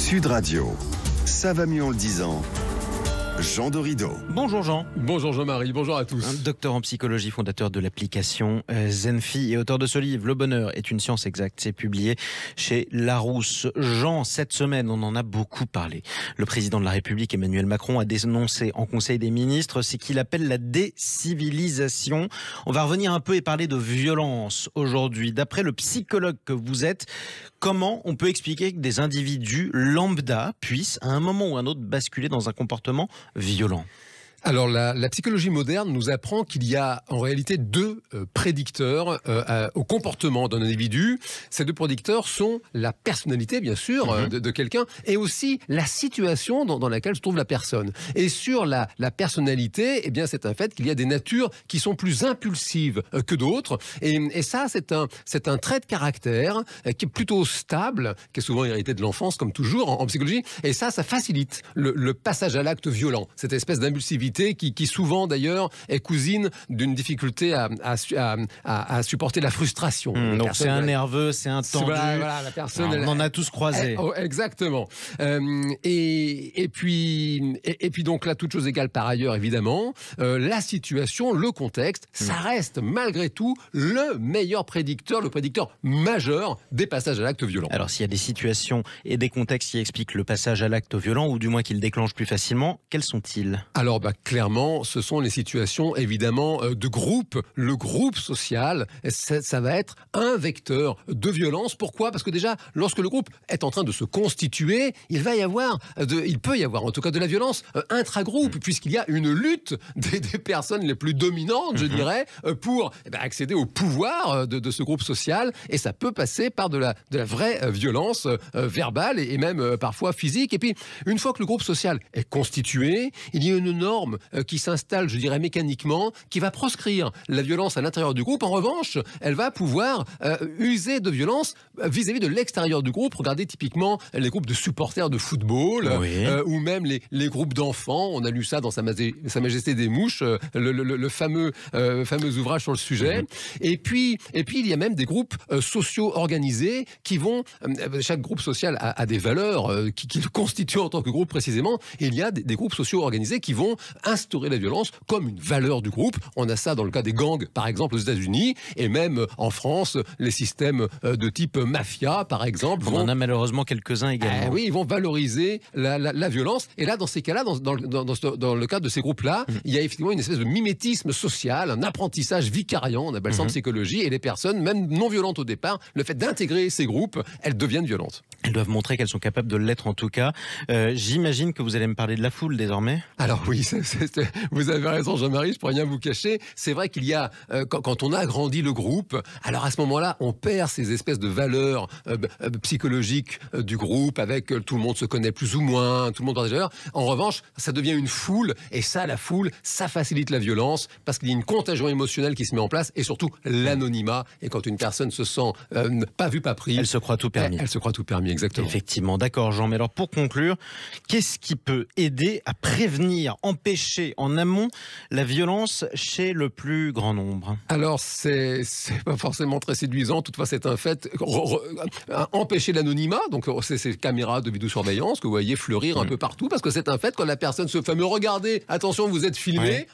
Sud Radio, ça va mieux en le disant. Jean Dorido. Bonjour Jean. Bonjour Jean-Marie, bonjour à tous. Docteur en psychologie, fondateur de l'application Zenfi et auteur de ce livre, Le bonheur est une science exacte. C'est publié chez Larousse. Jean, cette semaine, on en a beaucoup parlé. Le président de la République, Emmanuel Macron, a dénoncé en Conseil des ministres ce qu'il appelle la décivilisation. On va revenir un peu et parler de violence aujourd'hui. D'après le psychologue que vous êtes, comment on peut expliquer que des individus lambda puissent, à un moment ou à un autre, basculer dans un comportement violent? Alors la psychologie moderne nous apprend qu'il y a en réalité deux prédicteurs au comportement d'un individu. Ces deux prédicteurs sont la personnalité, bien sûr, de quelqu'un, et aussi la situation dans laquelle se trouve la personne. Et sur la personnalité, eh bien, c'est un fait qu'il y a des natures qui sont plus impulsives que d'autres. Et ça, c'est un trait de caractère qui est plutôt stable, qui est souvent hérité de l'enfance, comme toujours en psychologie. Et ça facilite le passage à l'acte violent, cette espèce d'impulsivité qui souvent d'ailleurs est cousine d'une difficulté à supporter la frustration. Donc c'est un nerveux, c'est un tendu. Voilà, la personne, on en a tous croisé. Exactement. Et puis donc là, toute chose égale par ailleurs, évidemment, la situation, le contexte, ça reste malgré tout le meilleur prédicteur, le prédicteur majeur des passages à l'acte violent. Alors s'il y a des situations et des contextes qui expliquent le passage à l'acte violent, ou du moins qui le déclenchent plus facilement, quels sont-ils? Alors clairement, ce sont les situations évidemment de groupe. Le groupe social, ça va être un vecteur de violence. Pourquoi ? Parce que déjà, lorsque le groupe est en train de se constituer, il peut y avoir en tout cas de la violence intra-groupe, puisqu'il y a une lutte des personnes les plus dominantes, je dirais, pour accéder au pouvoir de ce groupe social. Et ça peut passer par de la vraie violence verbale et même parfois physique. Et puis, une fois que le groupe social est constitué, il y a une norme qui s'installe, je dirais mécaniquement, qui va proscrire la violence à l'intérieur du groupe. En revanche, elle va pouvoir user de violence vis-à-vis de l'extérieur du groupe. Regardez typiquement les groupes de supporters de football, ou même les groupes d'enfants. On a lu ça dans Sa Majesté des Mouches, le fameux ouvrage sur le sujet. Et puis il y a même des groupes sociaux organisés qui vont... chaque groupe social a des valeurs qui le constituent en tant que groupe précisément. Et il y a des groupes sociaux organisés qui vont instaurer la violence comme une valeur du groupe. On a ça dans le cas des gangs, par exemple, aux États-Unis, et même en France, les systèmes de type mafia, par exemple. On en a malheureusement quelques-uns également. Oui, ils vont valoriser la violence. Et là, dans ces cas-là, dans le cadre de ces groupes-là, il y a effectivement une espèce de mimétisme social, un apprentissage vicariant, on appelle ça en psychologie, et les personnes, même non violentes au départ, le fait d'intégrer ces groupes, elles deviennent violentes. Elles doivent montrer qu'elles sont capables de l'être en tout cas. J'imagine que vous allez me parler de la foule désormais. Alors oui, vous avez raison Jean-Marie, je pourrais rien vous cacher. C'est vrai qu'il y a, quand on a agrandi le groupe, alors à ce moment-là, on perd ces espèces de valeurs psychologiques du groupe, avec tout le monde se connaît plus ou moins, tout le monde partage des valeurs. En revanche, ça devient une foule, et ça, la foule, ça facilite la violence, parce qu'il y a une contagion émotionnelle qui se met en place, et surtout l'anonymat. Et quand une personne se sent pas vue, pas prise... Elle se croit tout permis. Elle se croit tout permis, exactement. Effectivement, d'accord Jean. Mais alors pour conclure, qu'est-ce qui peut aider à prévenir, empêcher en amont la violence chez le plus grand nombre? Alors c'est pas forcément très séduisant, toutefois c'est un fait. Empêcher l'anonymat, donc c'est ces caméras de vidéosurveillance que vous voyez fleurir un peu partout, parce que c'est un fait, quand la personne se fameux regardez, attention vous êtes filmé,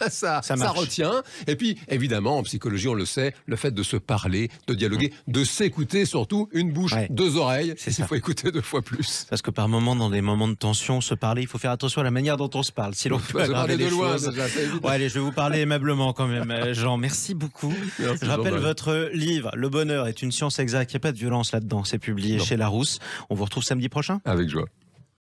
ça retient. Et puis évidemment en psychologie on le sait, le fait de se parler, de dialoguer, de s'écouter surtout, une bouche, deux oreilles, il faut écouter 2 fois plus. Parce que par moments, dans des moments de tension, se parler, il faut faire attention à la manière dont on se parle. Si l'on peut aggraver les choses. Allez, je vais vous parler aimablement quand même, Jean. Merci beaucoup. Merci, je rappelle votre livre, Le bonheur est une science exacte. Il n'y a pas de violence là-dedans. C'est publié chez Larousse. On vous retrouve samedi prochain. Avec joie.